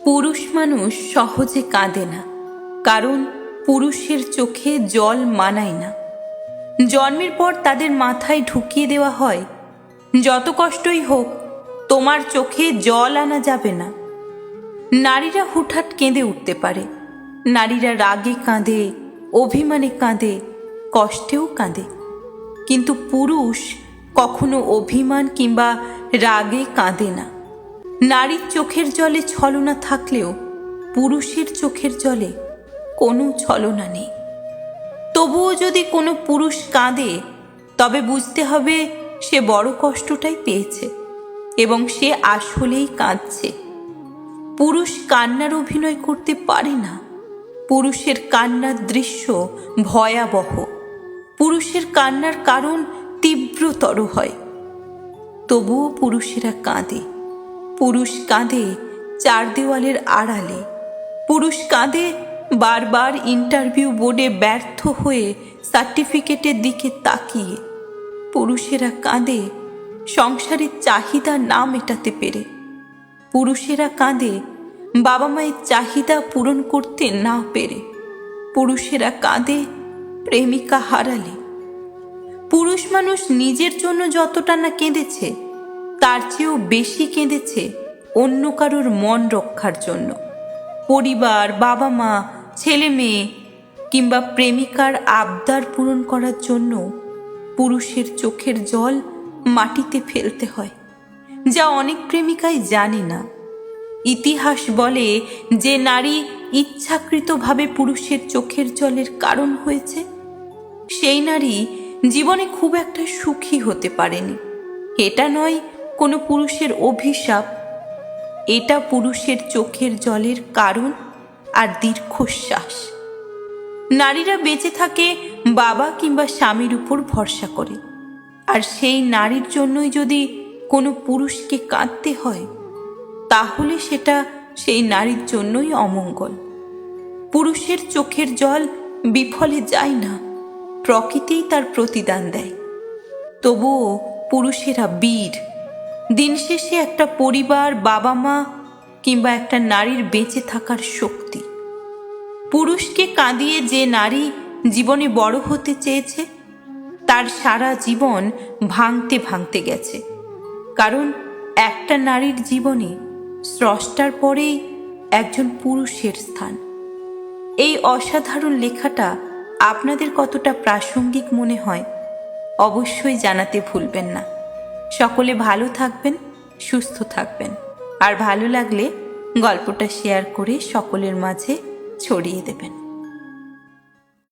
পুরুষ মানুষ সহজে কাঁদে না, কারণ পুরুষের চোখে জল মানায় না। জন্মের পর তাদের মাথায় ঢুকিয়ে দেওয়া হয়, যত কষ্টই হোক তোমার চোখে জল আনা যাবে না। নারীরা হুটহাট কেঁদে উঠতে পারে, নারীরা রাগে কাঁদে, অভিমানে কাঁদে, কষ্টেও কাঁদে, কিন্তু পুরুষ কখনো অভিমান কিংবা রাগে কাঁদে না। নারীর চোখের জলে ছলনা থাকলেও পুরুষের চোখের জলে কোনো ছলনা নেই। তবুও যদি কোনো পুরুষ কাঁদে, তবে বুঝতে হবে সে বড় কষ্টটাই পেয়েছে এবং সে আসলেই কাঁদছে। পুরুষ কান্নার অভিনয় করতে পারে না। পুরুষের কান্নার দৃশ্য ভয়াবহ, পুরুষের কান্নার কারণ তীব্রতর হয়। তবুও পুরুষেরা কাঁদে। পুরুষ কাঁদে চার দেওয়ালের আড়ালে, পুরুষ কাঁদে বারবার ইন্টারভিউ বোর্ডে ব্যর্থ হয়ে সার্টিফিকেটের দিকে তাকিয়ে, পুরুষেরা কাঁদে সংসারের চাহিদা না মেটাতে পেরে, পুরুষেরা কাঁদে বাবা মায়ের চাহিদা পূরণ করতে না পেরে, পুরুষেরা কাঁদে প্রেমিকা হারালে। পুরুষ মানুষ নিজের জন্য যতটা না কেঁদেছে, তার চেয়েও বেশি কেঁদেছে অন্য কারোর মন রক্ষার জন্য। পরিবার, বাবা মা, ছেলে মেয়ে কিংবা প্রেমিকার আবদার পূরণ করার জন্য পুরুষের চোখের জল মাটিতে ফেলতে হয়, যা অনেক প্রেমিকাই জানে না। ইতিহাস বলে যে নারী ইচ্ছাকৃতভাবে পুরুষের চোখের জলের কারণ হয়েছে, সেই নারী জীবনে খুব একটা সুখী হতে পারেনি। এটা নয় কোনো পুরুষের অভিশাপ, এটা পুরুষের চোখের জলের কারণ আর দীর্ঘশ্বাস। নারীরা বেঁচে থাকে বাবা কিংবা স্বামীর উপর ভরসা করে, আর সেই নারীর জন্যই যদি কোনো পুরুষকে কাঁদতে হয়, তাহলে সেটা সেই নারীর জন্যই অমঙ্গল। পুরুষের চোখের জল বিফলে যায় না, প্রকৃতিই তার প্রতিদান দেয়। তবুও পুরুষেরা বীর। দিন শেষে একটা পরিবার, বাবা মা কিংবা একটা নারীর বেঁচে থাকার শক্তি। পুরুষকে কাঁদিয়ে যে নারী জীবনে বড় হতে চেয়েছে, তার সারা জীবন ভাঙতে ভাঙতে গেছে, কারণ একটা নারীর জীবনে স্রষ্টার পরেই একজন পুরুষের স্থান। এই অসাধারণ লেখাটা আপনাদের কতটা প্রাসঙ্গিক মনে হয় অবশ্যই জানাতে ভুলবেন না। সকলে ভালো থাকবেন, সুস্থ থাকবেন, আর ভালো লাগলে গল্পটা শেয়ার করে সকলের মাঝে ছড়িয়ে দেবেন।